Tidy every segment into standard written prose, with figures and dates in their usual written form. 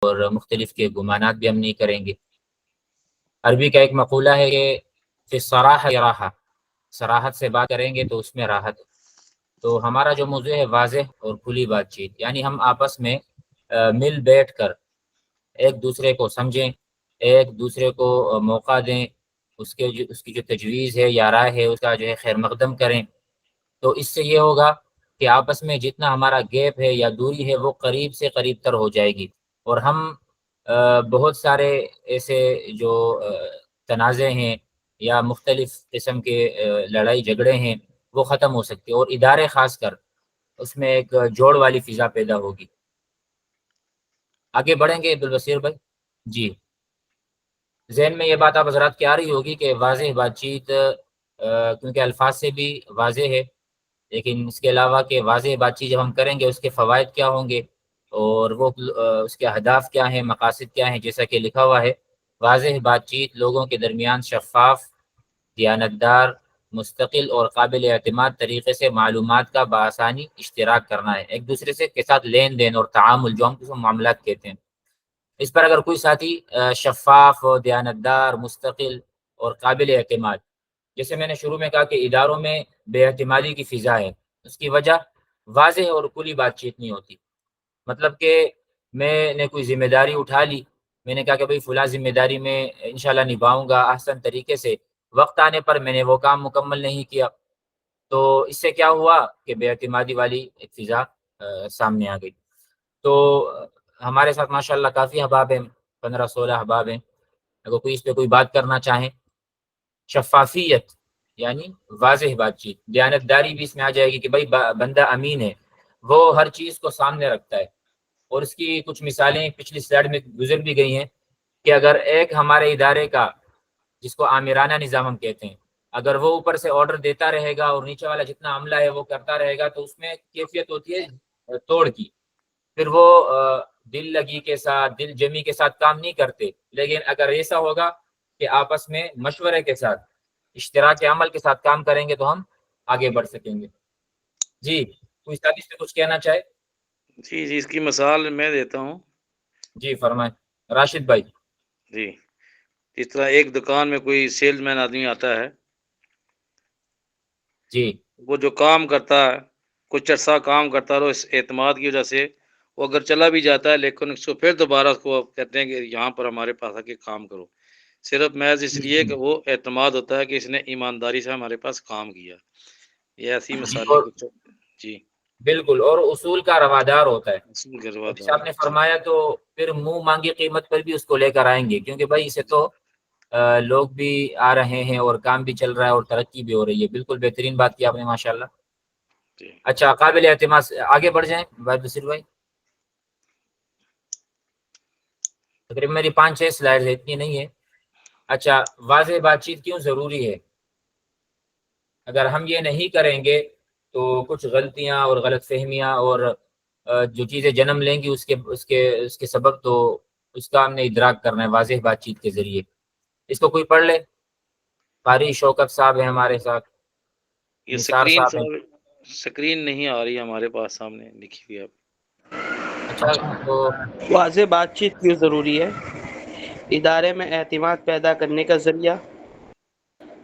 اور مختلف کے گمانات بھی ہم نہیں کریں گے۔ عربی کا ایک مقولہ ہے کہ فی الصراحہ راحہ، صراحت سے بات کریں گے تو اس میں راحت ہے۔ تو ہمارا جو موضوع ہے واضح اور کھلی بات چیت، یعنی ہم آپس میں مل بیٹھ کر ایک دوسرے کو سمجھیں، ایک دوسرے کو موقع دیں، اس کی جو تجویز ہے یا رائے ہے اس کا جو ہے خیر مقدم کریں۔ تو اس سے یہ ہوگا کہ آپس میں جتنا ہمارا گیپ ہے یا دوری ہے وہ قریب سے قریب تر ہو جائے گی، اور ہم بہت سارے ایسے جو تنازع ہیں یا مختلف قسم کے لڑائی جھگڑے ہیں وہ ختم ہو سکتے، اور ادارے خاص کر اس میں ایک جوڑ والی فضا پیدا ہوگی۔ آگے بڑھیں گے عبدالبصیر بھائی؟ جی، ذہن میں یہ بات آپ حضرات کی آ رہی ہوگی کہ واضح بات چیت کیونکہ الفاظ سے بھی واضح ہے، لیکن اس کے علاوہ کہ واضح بات چیت جب ہم کریں گے اس کے فوائد کیا ہوں گے اور وہ اس کے اہداف کیا ہیں، مقاصد کیا ہیں، جیسا کہ لکھا ہوا ہے واضح بات چیت لوگوں کے درمیان شفاف، دیانتدار، مستقل اور قابل اعتماد طریقے سے معلومات کا بآسانی اشتراک کرنا ہے، ایک دوسرے سے کے ساتھ لین دین اور تعامل جو ہم کو معاملات کہتے ہیں۔ اس پر اگر کوئی ساتھی شفاف، دیانتدار، مستقل اور قابل اعتماد، جیسے میں نے شروع میں کہا کہ اداروں میں بے اعتمادی کی فضا ہے، اس کی وجہ واضح اور کھلی بات چیت نہیں ہوتی۔ مطلب کہ میں نے کوئی ذمہ داری اٹھا لی، میں نے کہا کہ بھئی فلاں ذمہ داری میں انشاءاللہ نبھاؤں گا احسن طریقے سے، وقت آنے پر میں نے وہ کام مکمل نہیں کیا، تو اس سے کیا ہوا کہ بے اعتمادی والی ایک فضا سامنے آ گئی۔ تو ہمارے ساتھ ماشاءاللہ کافی احباب ہیں، 15-16 احباب ہیں، اگر کوئی اس پہ کوئی بات کرنا چاہیں۔ شفافیت یعنی واضح بات چیت، دیانتداری بھی اس میں آ جائے گی کہ بھائی بندہ امین ہے، وہ ہر چیز کو سامنے رکھتا ہے، اور اس کی کچھ مثالیں پچھلی سلائیڈ میں گزر بھی گئی ہیں کہ اگر ایک ہمارے ادارے کا، جس کو آمرانہ نظام ہم کہتے ہیں، اگر وہ اوپر سے آرڈر دیتا رہے گا اور نیچے والا جتنا عملہ ہے وہ کرتا رہے گا تو اس میں کیفیت ہوتی ہے توڑ کی، پھر وہ دل لگی کے ساتھ، دل جمی کے ساتھ کام نہیں کرتے۔ لیکن اگر ایسا ہوگا کہ آپس میں مشورے کے ساتھ، اشتراک عمل کے ساتھ کام کریں گے تو ہم آگے بڑھ سکیں گے۔ جی، کوئی ساتھی سے کچھ کہنا چاہے؟ جی اس کی مثال میں دیتا ہوں۔ جی فرمائیں راشد بھائی۔ جی، اس طرح ایک دکان میں کوئی سیلز مین آدمی آتا ہے، جی وہ جو کام کرتا ہے کچھ عرصہ کام کرتا ہے، اس اعتماد کی وجہ سے وہ اگر چلا بھی جاتا ہے لیکن اس کو پھر دوبارہ اس کو کہتے ہیں کہ یہاں پر ہمارے پاس آ کے کام کرو، صرف محض اس لیے کہ وہ اعتماد ہوتا ہے کہ اس نے ایمانداری سے ہمارے پاس کام کیا۔ یہ ایسی مثالیں اور کچھ۔ جی بالکل، اور اصول کا روادار ہوتا ہے۔ اصول گروا جیسے دار آپ ہے۔ نے جی فرمایا تو پھر منہ مانگی قیمت پر بھی اس کو لے کر آئیں گے، کیونکہ بھائی اسے تو لوگ بھی آ رہے ہیں اور کام بھی چل رہا ہے اور ترقی بھی ہو رہی ہے۔ بالکل بہترین بات کی آپ نے ماشاءاللہ۔ جی اچھا، قابل اعتماد سے آگے بڑھ جائیں بھائی بصیر بھائی۔ تقریباً میری 5-6 سلائڈ ہے، اتنی نہیں ہے۔ اچھا، واضح بات چیت کیوں ضروری ہے؟ اگر ہم یہ نہیں کریں گے تو کچھ غلطیاں اور غلط فہمیاں اور جو چیزیں جنم لیں گی اس کے سبب تو اس کا ہم نے ادراک کرنا ہے واضح بات چیت کے ذریعے۔ اس کو کوئی پڑھ لے۔ قاری شوکت صاحب ہیں ہمارے ساتھ، یہ نثار صاحب ہیں۔ سکرین نہیں آ رہی ہمارے پاس سامنے لکھی ہوئی آپ۔ اچھا تو واضح بات چیت کیوں ضروری ہے؟ ادارے میں اعتماد پیدا کرنے کا ذریعہ،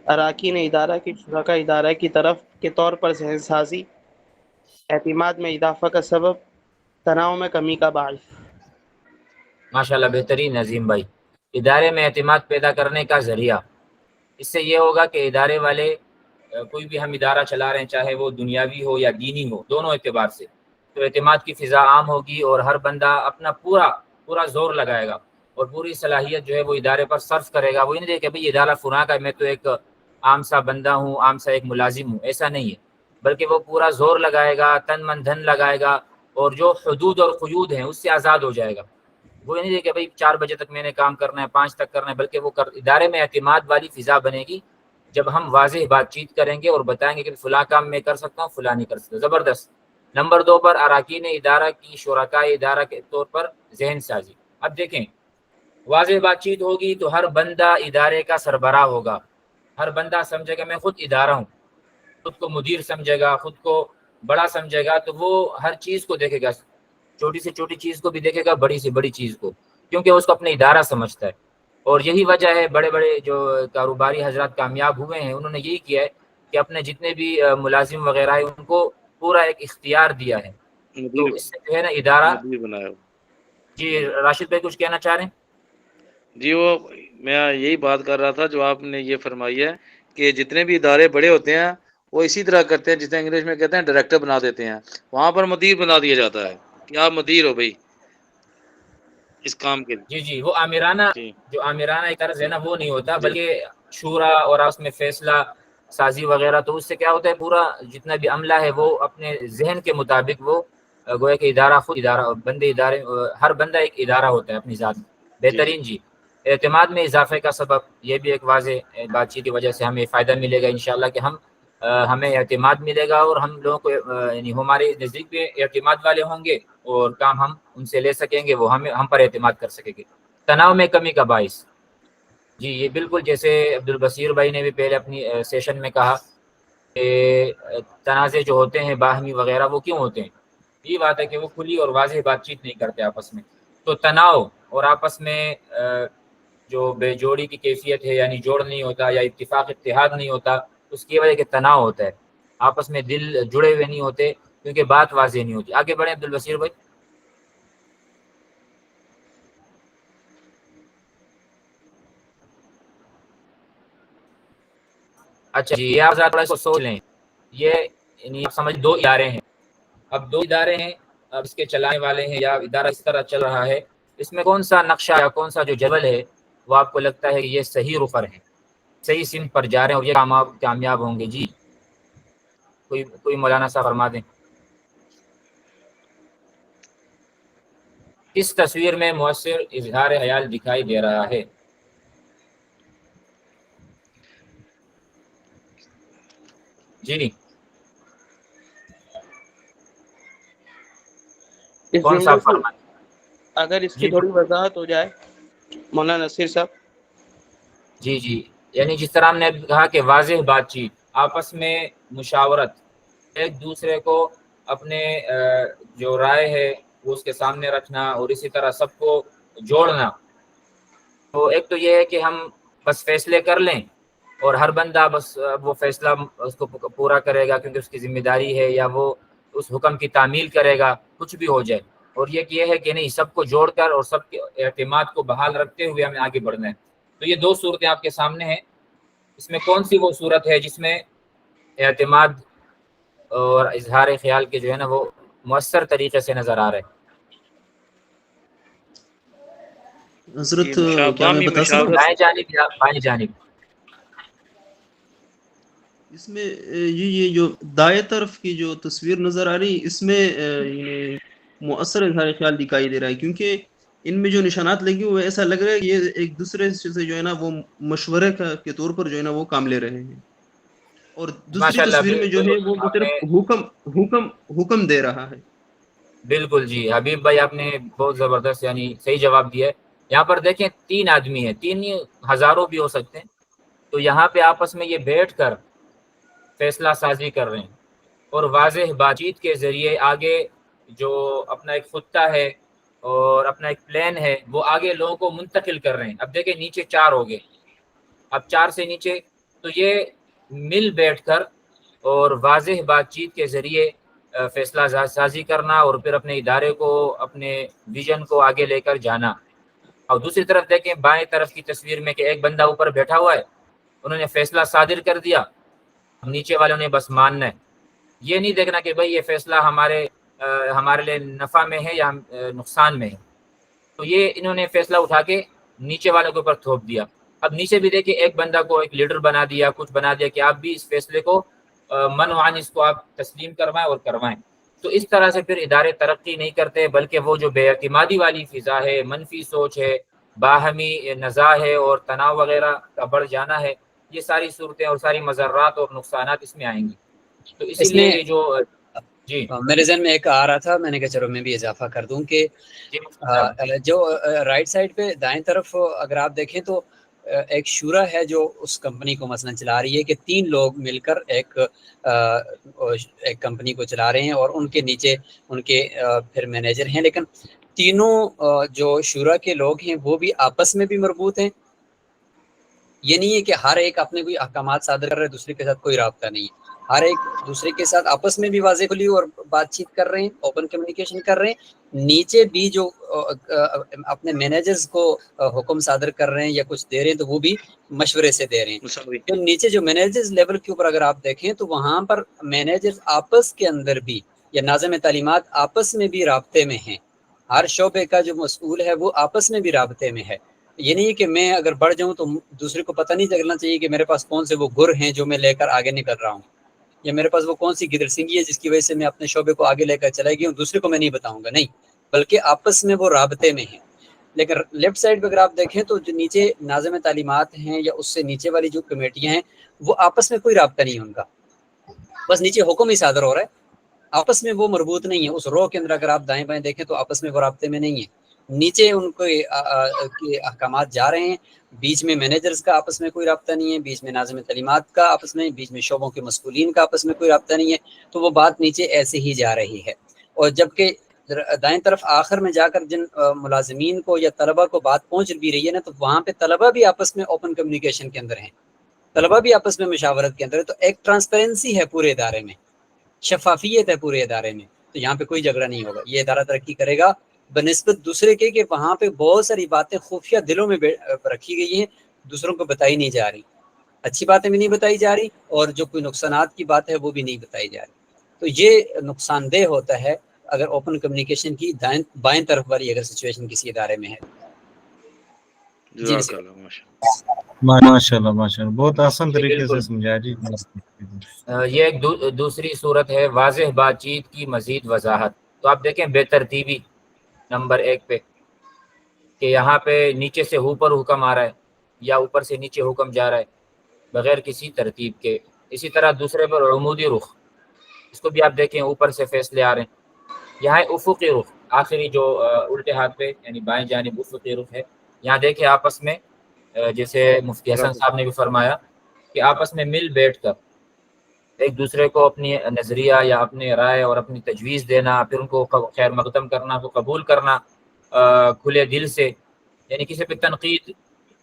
اراکین ادارہ کی شرکا ادارہ کی طرف کے طور پر ذہن سازی، اعتماد میں اضافہ کا سبب، تناؤ میں کمی کا باعث۔ ماشاءاللہ بہترین عظیم بھائی، ادارے میں اعتماد پیدا کرنے کا ذریعہ، اس سے یہ ہوگا کہ ادارے والے کوئی بھی ہم ادارہ چلا رہے ہیں، چاہے وہ دنیاوی ہو یا دینی ہو، دونوں اعتبار سے، تو اعتماد کی فضا عام ہوگی اور ہر بندہ اپنا پورا زور لگائے گا اور پوری صلاحیت جو ہے وہ ادارے پر صرف کرے گا۔ وہ نہیں دیکھے کہ بھئی ادارہ فلاں کا، میں تو ایک عام سا بندہ ہوں، عام سا ایک ملازم ہوں، ایسا نہیں ہے، بلکہ وہ پورا زور لگائے گا، تن من دھن لگائے گا، اور جو حدود اور قیود ہیں اس سے آزاد ہو جائے گا۔ وہ نہیں دیکھے کہ بھئی 4 بجے تک میں نے کام کرنا ہے، 5 تک کرنا ہے، بلکہ وہ ادارے میں اعتماد والی فضا بنے گی جب ہم واضح بات چیت کریں گے اور بتائیں گے کہ فلاں کام میں کر سکتا ہوں، فلاں نہیں کر سکتا۔ زبردست۔ نمبر 2 پر اراکین ادارہ کی شرکائے ادارہ کے طور پر ذہن سازی۔ اب دیکھیں، واضح بات چیت ہوگی تو ہر بندہ ادارے کا سربراہ ہوگا، ہر بندہ سمجھے گا میں خود ادارہ ہوں، خود کو مدیر سمجھے گا، خود کو بڑا سمجھے گا، تو وہ ہر چیز کو دیکھے گا، چھوٹی سے چھوٹی چیز کو بھی دیکھے گا، بڑی سے بڑی چیز کو۔ کیونکہ اس کو اپنے ادارہ سمجھتا ہے. اور یہی وجہ ہے بڑے بڑے جو کاروباری حضرات کامیاب ہوئے ہیں انہوں نے یہی کیا ہے کہ اپنے جتنے بھی ملازم وغیرہ ہیں ان کو پورا ایک اختیار دیا ہے. تو مدیر اس سے جو ہے نا ادارہ. مدیر بنایا. جی راشد بھائی کچھ کہنا چاہ رہے ہیں؟ جی وہ میں یہی بات کر رہا تھا جو آپ نے یہ فرمائی ہے کہ جتنے بھی ادارے بڑے ہوتے ہیں وہ اسی طرح کرتے ہیں جسے انگلش میں کہتے ہیں ڈائریکٹر بنا دیتے ہیں, وہاں پر مدیر بنا دیا جاتا ہے کہ آپ مدیر ہو بھائی اس کام کے. جی وہ آمرانہ جی جو آمرانہ ایک طرز ہے نا وہ نہیں ہوتا, جی بلکہ شورا اور اس میں فیصلہ سازی وغیرہ. تو اس سے کیا ہوتا ہے پورا جتنا بھی عملہ ہے وہ اپنے ذہن کے مطابق وہ گویا کہ ادارہ خود ادارہ بندے ادارے ہر بندہ ایک ادارہ ہوتا ہے اپنی ذات. بہترین. جی اعتماد میں اضافے کا سبب یہ بھی ایک واضح بات چیت کی وجہ سے ہمیں فائدہ ملے گا انشاءاللہ کہ ہمیں اعتماد ملے گا اور ہم لوگوں کو یعنی ہمارے نزدیک بھی اعتماد والے ہوں گے اور کام ہم ان سے لے سکیں گے, وہ ہم پر اعتماد کر سکیں گے. تناؤ میں کمی کا باعث. جی یہ بالکل جیسے عبدالبصیر بھائی نے بھی پہلے اپنی سیشن میں کہا کہ تنازع جو ہوتے ہیں باہمی وغیرہ وہ کیوں ہوتے ہیں. یہ بات ہے کہ وہ کھلی اور واضح بات چیت نہیں کرتے آپس میں. تو تناؤ اور آپس میں جو بے جوڑی کی کیفیت ہے یعنی جوڑ نہیں ہوتا یا اتفاق اتحاد نہیں ہوتا, اس کی وجہ کہ تناؤ ہوتا ہے. آپس میں دل جڑے ہوئے نہیں ہوتے کیونکہ بات واضح نہیں ہوتی. آگے بڑھیں عبدالبصیر بھائی. اچھا جی یہ آپ تھوڑا سا سوچ لیں. یہ یعنی آپ سمجھ دو ادارے ہیں, اب دو ادارے ہیں, اب اس کے چلانے والے ہیں یا ادارہ اس طرح چل رہا ہے, اس میں کون سا نقشہ یا کون سا جو جدول ہے وہ آپ کو لگتا ہے کہ یہ صحیح رخ پر ہے, صحیح سمت پر جا رہے ہیں اور یہ کامیاب ہوں گے. جی کوئی مولانا صاحب فرما دیں. اس تصویر میں مؤثر اظہار خیال دکھائی دے رہا ہے. جی اس کون جملے صاحب کی فرمائیں. اگر اس کی جی تھوڑی وضاحت ہو جائے مولانا نصیر صاحب. جی یعنی جس طرح ہم نے کہا کہ واضح بات چیت, آپس میں مشاورت, ایک دوسرے کو اپنے جو رائے ہے وہ اس کے سامنے رکھنا اور اسی طرح سب کو جوڑنا. تو ایک تو یہ ہے کہ ہم بس فیصلے کر لیں اور ہر بندہ بس وہ فیصلہ اس کو پورا کرے گا کیونکہ اس کی ذمہ داری ہے یا وہ اس حکم کی تعمیل کرے گا, کچھ بھی ہو جائے. اور یہ ہے کہ نہیں, سب کو جوڑ کر اور سب کے اعتماد کو بحال رکھتے ہوئے ہمیں آگے بڑھنا ہے. تو یہ دو صورتیں آپ کے سامنے ہیں. اس میں کون سی وہ صورت ہے جس میں اعتماد اور اظہار خیال کے جو ہے نا وہ مؤثر طریقے سے نظر آ رہے ہیں؟ حضرت کیا میں باہمی بتا سکتا ہوں؟ مشاورت. دائیں جانب یا بائیں جانب؟ اس میں یہ جو دائیں طرف کی جو تصویر نظر آ رہی اس میں مؤثر اظہار خیال دکھائی دے رہا ہے, کیونکہ ان میں جو نشانات لگے ہوئے ایسا لگ رہا ہے کہ یہ ایک دوسرے سے جو ہے نا وہ مشورے کے طور پر جو ہے نا وہ کام لے رہے ہیں, اور دوسری ماشاءاللہ تصویر میں جو ہے وہ آپ نے صرف حکم دے رہا ہے. بالکل جی حبیب بھائی آپ نے بہت زبردست یعنی صحیح جواب دیا ہے. یہاں پر دیکھیں 3 آدمی ہیں, 3 ہزاروں بھی ہو سکتے ہیں. تو یہاں پہ آپس میں یہ بیٹھ کر فیصلہ سازی کر رہے ہیں اور واضح بات چیت کے ذریعے آگے جو اپنا ایک خطہ ہے اور اپنا ایک پلان ہے وہ آگے لوگوں کو منتقل کر رہے ہیں. اب دیکھیں نیچے 4 ہو گئے, اب 4 سے نیچے, تو یہ مل بیٹھ کر اور واضح بات چیت کے ذریعے فیصلہ سازی کرنا اور پھر اپنے ادارے کو اپنے ویژن کو آگے لے کر جانا. اور دوسری طرف دیکھیں بائیں طرف کی تصویر میں کہ ایک بندہ اوپر بیٹھا ہوا ہے, انہوں نے فیصلہ صادر کر دیا, نیچے والوں نے بس ماننا ہے. یہ نہیں دیکھنا کہ بھئی یہ فیصلہ ہمارے لیے نفع میں ہے یا نقصان میں ہے. تو یہ انہوں نے فیصلہ اٹھا کے نیچے والوں کے اوپر تھوپ دیا. اب نیچے بھی دیکھیں ایک بندہ کو ایک لیڈر بنا دیا, کچھ بنا دیا کہ آپ بھی اس فیصلے کو منوعاً اس کو آپ تسلیم کروائیں اور کروائیں. تو اس طرح سے پھر ادارے ترقی نہیں کرتے, بلکہ وہ جو بے اعتمادی والی فضا ہے, منفی سوچ ہے, باہمی نزاع ہے اور تناؤ وغیرہ کا بڑھ جانا ہے, یہ ساری صورتیں اور ساری مضرات اور نقصانات اس میں آئیں گی. تو اسی اس لیے میں یہ جو جی میرے ذہن میں ایک آ رہا تھا, میں نے کہا چلو میں بھی اضافہ کر دوں کہ جو رائٹ سائڈ پہ دائیں طرف اگر آپ دیکھیں تو ایک شورا ہے جو اس کمپنی کو مثلا چلا رہی ہے کہ 3 لوگ مل کر ایک کمپنی کو چلا رہے ہیں اور ان کے نیچے ان کے پھر مینیجر ہیں, لیکن تینوں جو شورا کے لوگ ہیں وہ بھی آپس میں بھی مربوط ہیں. یہ نہیں ہے کہ ہر ایک اپنے کوئی احکامات صادر کر رہے ہیں، دوسرے کے ساتھ کوئی رابطہ نہیں ہے. ہر ایک دوسرے کے ساتھ آپس میں بھی واضح کھلی اور بات چیت کر رہے ہیں، اوپن کمیونیکیشن کر رہے ہیں. نیچے بھی جو اپنے مینیجرز کو حکم صادر کر رہے ہیں یا کچھ دے رہے ہیں تو وہ بھی مشورے سے دے رہے ہیں. مساوی. جو نیچے جو مینیجرز لیول کے اوپر اگر آپ دیکھیں تو وہاں پر مینیجرز آپس کے اندر بھی یا ناظم تعلیمات آپس میں بھی رابطے میں ہیں. ہر شعبے کا جو مسئول ہے وہ آپس میں بھی رابطے میں ہے. یہ نہیں کہ میں اگر بڑھ جاؤں تو دوسرے کو پتہ نہیں چلنا چاہیے کہ میرے پاس کون سے وہ گر ہیں جو میں لے کر آگے نکل رہا ہوں، یا میرے پاس وہ کون سی گدر سنگھی ہے جس کی وجہ سے میں اپنے شعبے کو آگے لے کر چلا گیا ہوں، دوسرے کو میں نہیں بتاؤں گا. نہیں، بلکہ آپس میں وہ رابطے میں ہیں. لیکن لیفٹ سائڈ پہ اگر آپ دیکھیں تو جو نیچے ناظم تعلیمات ہیں یا اس سے نیچے والی جو کمیٹیاں ہیں وہ آپس میں کوئی رابطہ نہیں ہے ان کا، بس نیچے حکم ہی صادر ہو رہا ہے، آپس میں وہ مربوط نہیں ہے. اس رو کے اندر اگر آپ دائیں بائیں دیکھیں تو آپس میں وہ رابطے میں نہیں ہے. نیچے ان کو احکامات جا رہے ہیں، بیچ میں مینیجرز کا آپس میں کوئی رابطہ نہیں ہے، بیچ میں ناظم تعلیمات کا آپس میں، بیچ میں شعبوں کے مسئولین کا آپس میں کوئی رابطہ نہیں ہے. تو وہ بات نیچے ایسے ہی جا رہی ہے. اور جبکہ دائیں طرف آخر میں جا کر جن ملازمین کو یا طلبہ کو بات پہنچ بھی رہی ہے نا، تو وہاں پہ طلبہ بھی آپس میں اوپن کمیونیکیشن کے اندر ہیں، طلبہ بھی آپس میں مشاورت کے اندر ہے. تو ایک ٹرانسپیرنسی ہے پورے ادارے میں، شفافیت ہے پورے ادارے میں. تو یہاں پہ کوئی جھگڑا نہیں ہوگا. یہ ادارہ ترقی کرے گا بنسبت دوسرے کے کہ وہاں پہ بہت ساری باتیں خفیہ دلوں میں رکھی گئی ہیں، دوسروں کو بتائی نہیں جا رہی، اچھی باتیں بھی نہیں بتائی جا رہی اور جو کوئی نقصانات کی بات ہے وہ بھی نہیں بتائی جا رہی. تو یہ نقصان دہ ہوتا ہے اگر اوپن کمیونیکیشن کی بائیں طرف والی اگر سچویشن کسی ادارے میں ہے. جزاک اللہ. ماشاءاللہ ماشاءاللہ ماشاءاللہ، بہت آسان جی طریقے سے بالکل. سمجھایا جی. یہ ایک دوسری صورت ہے واضح بات چیت کی مزید وضاحت. تو آپ دیکھیں بے ترتیبی نمبر 1 پہ کہ یہاں پہ نیچے سے اوپر حکم آ رہا ہے یا اوپر سے نیچے حکم جا رہا ہے بغیر کسی ترتیب کے. اسی طرح دوسرے پر عمودی رخ، اس کو بھی آپ دیکھیں اوپر سے فیصلے آ رہے ہیں. یہاں افقی رخ، آخری جو الٹے ہاتھ پہ یعنی بائیں جانب افقی رخ ہے. یہاں دیکھیں آپس میں جیسے مفتی حسن صاحب نے بھی فرمایا کہ آپس میں مل بیٹھ کر ایک دوسرے کو اپنی نظریہ یا اپنی رائے اور اپنی تجویز دینا، پھر ان کو خیر مقدم کرنا، کو قبول کرنا کھلے دل سے. یعنی کسی پہ تنقید،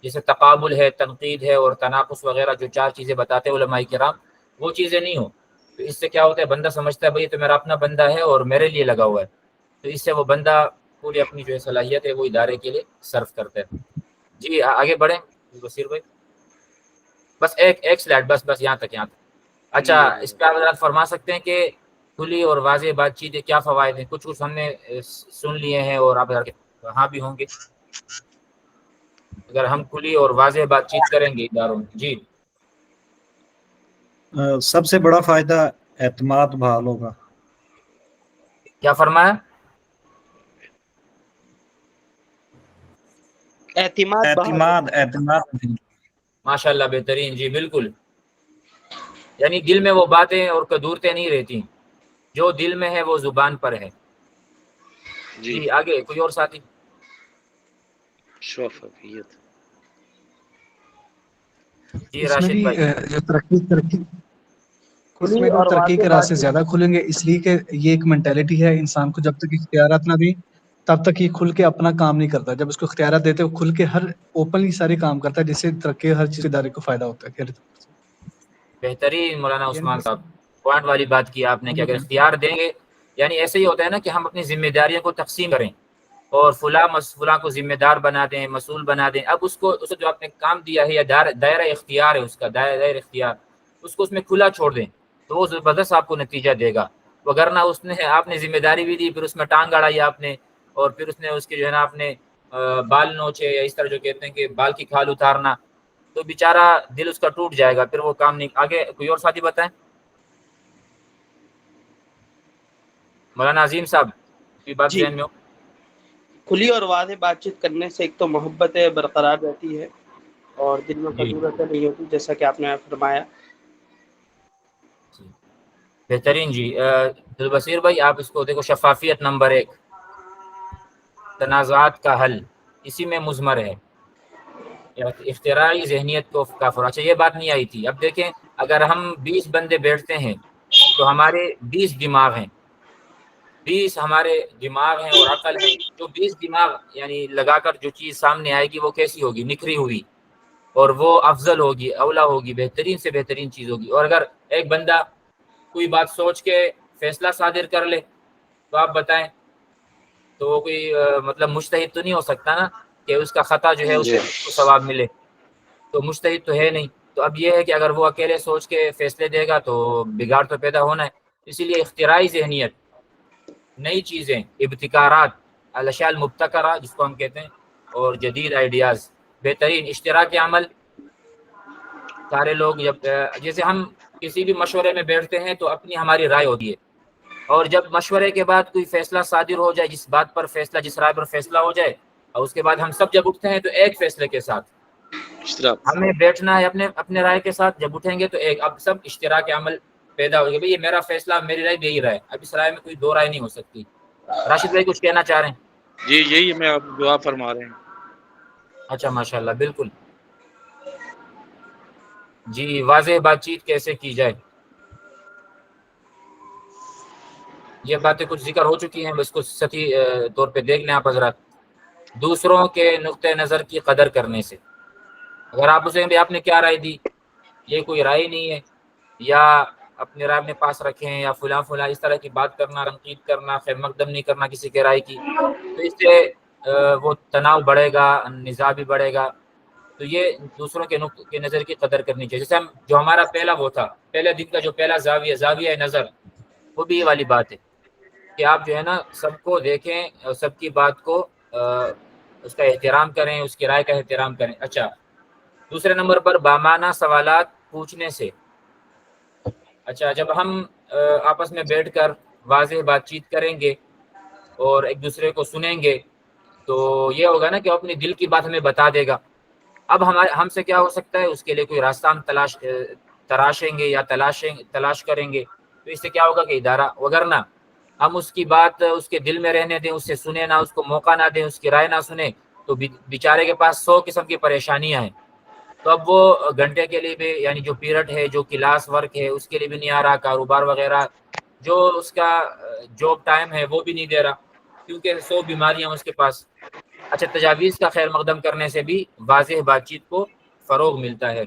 جیسے تقابل ہے، تنقید ہے اور تناقض وغیرہ جو 4 چیزیں بتاتے ہیں علماء کرام، وہ چیزیں نہیں ہوں. تو اس سے کیا ہوتا ہے، بندہ سمجھتا ہے بھئی تو میرا اپنا بندہ ہے اور میرے لیے لگا ہوا ہے. تو اس سے وہ بندہ پوری اپنی جو صلاحیت ہے وہ ادارے کے لیے صرف کرتا ہے. جی آگے بڑھیں بصیر بھائی. بس ایک سلائڈ، بس یہاں تک. اچھا، اس پہ آپ فرما سکتے ہیں کہ کھلی اور واضح بات چیت کیا فوائد ہیں؟ کچھ ہم نے سن لیے ہیں اور آپ وہاں بھی ہوں گے. اگر ہم کھلی اور واضح بات چیت کریں گے اداروں میں. جی سب سے بڑا فائدہ اعتماد بحال ہوگا. کیا فرمایا؟ اعتماد. ماشاء اللہ، بہترین. جی بالکل. یعنی دل میں وہ باتیں اور قدورتیں نہیں رہتی، جو دل میں ہے وہ زبان پر ہے. جی آگے کوئی اور ساتھی. شفافیت. جی اس میں راشد بھی بھائی. جو ترقی اس میں بھی ترقی کے راستے زیادہ کھلیں گے، اس لیے کہ یہ ایک مینٹیلٹی ہے انسان کو جب تک اختیارات نہ دیں تب تک یہ کھل کے اپنا کام نہیں کرتا. جب اس کو اختیارات دیتے وہ کھل کے ہر اوپنلی سارے کام کرتا ہے، جس سے ترقی ہر چیز ادارے کو فائدہ ہوتا ہے. بہترین مولانا عثمان صاحب، پوائنٹ والی بات کی آپ نے کہ اگر اختیار دیں گے، یعنی ایسے ہی ہوتا ہے نا کہ ہم اپنی ذمہ داریوں کو تقسیم کریں اور فلاں کو ذمہ دار بنا دیں، مسئول بنا دیں. اب اس کو جو آپ نے کام دیا ہے یا دائرہ اختیار ہے، اس کا دائرہ اختیار اس میں کھلا چھوڑ دیں تو وہ زبردست آپ کو نتیجہ دے گا. وگرنہ آپ نے ذمہ داری بھی دی، پھر اس میں ٹانگ اڑائی آپ نے، اور پھر اس کے جو ہے نا آپ نے بال نوچے، یا اس طرح جو کہتے ہیں کہ بال کی کھال اتارنا، تو بیچارہ دل اس کا ٹوٹ جائے گا، پھر وہ کام نہیں. آگے کوئی اور ساتھی بتائیں. مولانا عظیم صاحب کی بات ذہن میں ہو. کھلی اور واضح بات چیت کرنے سے ایک تو محبت برقرار رہتی ہے اور دل میں قدورتیں نہیں ہوتی، جیسا کہ آپ نے فرمایا. بہترین. جی دلبصیر بھائی آپ اس کو دیکھو، شفافیت نمبر 1، تنازعات کا حل اسی میں مضمر ہے. اختراعی ذہنیت کو کافر. اچھا یہ بات نہیں آئی تھی. اب دیکھیں اگر ہم 20 بندے بیٹھتے ہیں تو ہمارے 20 دماغ ہیں. 20 ہمارے دماغ ہیں اور عقل ہے، جو 20 دماغ یعنی لگا کر جو چیز سامنے آئے گی وہ کیسی ہوگی؟ نکھری ہوئی، اور وہ افضل ہوگی، اولا ہوگی، بہترین سے بہترین چیز ہوگی۔ اور اگر ایک بندہ کوئی بات سوچ کے فیصلہ صادر کر لے تو آپ بتائیں، تو وہ کوئی مطلب مجتہد تو نہیں ہو سکتا نا کہ اس کا خطا جو ہے اس جی کو ثواب ملے، تو مجتہد تو ہے نہیں۔ تو اب یہ ہے کہ اگر وہ اکیلے سوچ کے فیصلے دے گا تو بگاڑ تو پیدا ہونا ہے۔ اسی لیے اختراعی ذہنیت، نئی چیزیں، ابتکارات، الاشیاء المبتکرہ جس کو ہم کہتے ہیں، اور جدید آئیڈیاز، بہترین اشتراک عمل۔ سارے لوگ جب جیسے ہم کسی بھی مشورے میں بیٹھتے ہیں تو اپنی ہماری رائے ہوتی ہے، اور جب مشورے کے بعد کوئی فیصلہ صادر ہو جائے، جس بات پر فیصلہ، جس رائے پر فیصلہ ہو جائے، اور اس کے بعد ہم سب جب اٹھتے ہیں تو ایک فیصلے کے ساتھ اشتراک ہمیں بیٹھنا ہے اپنے رائے کے ساتھ۔ جب اٹھیں گے تو ایک اب سب اشتراک عمل پیدا ہوگا، بھئی یہ میرا فیصلہ، میری رائے یہی رائے، اب اس رائے میں کوئی دو رائے نہیں ہو سکتی۔ راشد بھائی کچھ کہنا چاہ رہے ہیں؟ جی یہی میں آپ جو آپ فرما رہے ہیں۔ اچھا ماشاءاللہ، بالکل جی۔ واضح بات چیت کیسے کی جائے، یہ باتیں کچھ ذکر ہو چکی ہیں، بس کو سطحی طور پہ دیکھ لیں آپ حضرات۔ دوسروں کے نقطۂ نظر کی قدر کرنے سے، اگر آپ اسے بھی آپ نے کیا رائے دی، یہ کوئی رائے نہیں ہے، یا اپنے رائے اپنے پاس رکھیں، یا فلاں فلاں اس طرح کی بات کرنا، تنقید کرنا، خیر مقدم نہیں کرنا کسی کے رائے کی، تو اس سے وہ تناؤ بڑھے گا، نزاع بھی بڑھے گا۔ تو یہ دوسروں کے نقطۂ نظر کی قدر کرنی چاہیے۔ جیسے ہم جو ہمارا پہلا وہ تھا، پہلے دن کا جو پہلا زاویہ نظر، وہ بھی یہ والی بات ہے کہ آپ جو ہے نا سب کو دیکھیں اور سب کی بات کو اس کا احترام کریں، اس کی رائے کا احترام کریں۔ اچھا، دوسرے نمبر پر بامانہ سوالات پوچھنے سے۔ اچھا، جب ہم آپس میں بیٹھ کر واضح بات چیت کریں گے اور ایک دوسرے کو سنیں گے تو یہ ہوگا نا کہ وہ اپنی دل کی بات ہمیں بتا دے گا۔ اب ہم سے کیا ہو سکتا ہے، اس کے لیے کوئی راستہ ہم تراشیں گے یا تلاش کریں گے، تو اس سے کیا ہوگا کہ ادارہ، وگرنہ ہم اس کی بات اس کے دل میں رہنے دیں، اس سے سنیں نہ، اس کو موقع نہ دیں، اس کی رائے نہ سنیں، تو بیچارے کے پاس 100 قسم کی پریشانیاں ہیں۔ تو اب وہ گھنٹے کے لیے بھی، یعنی جو پیریڈ ہے، جو کلاس ورک ہے، اس کے لیے بھی نہیں آ رہا، کاروبار وغیرہ جو اس کا جاب ٹائم ہے وہ بھی نہیں دے رہا، کیونکہ 100 بیماریاں اس کے پاس۔ اچھا، تجاویز کا خیر مقدم کرنے سے بھی واضح بات چیت کو فروغ ملتا ہے۔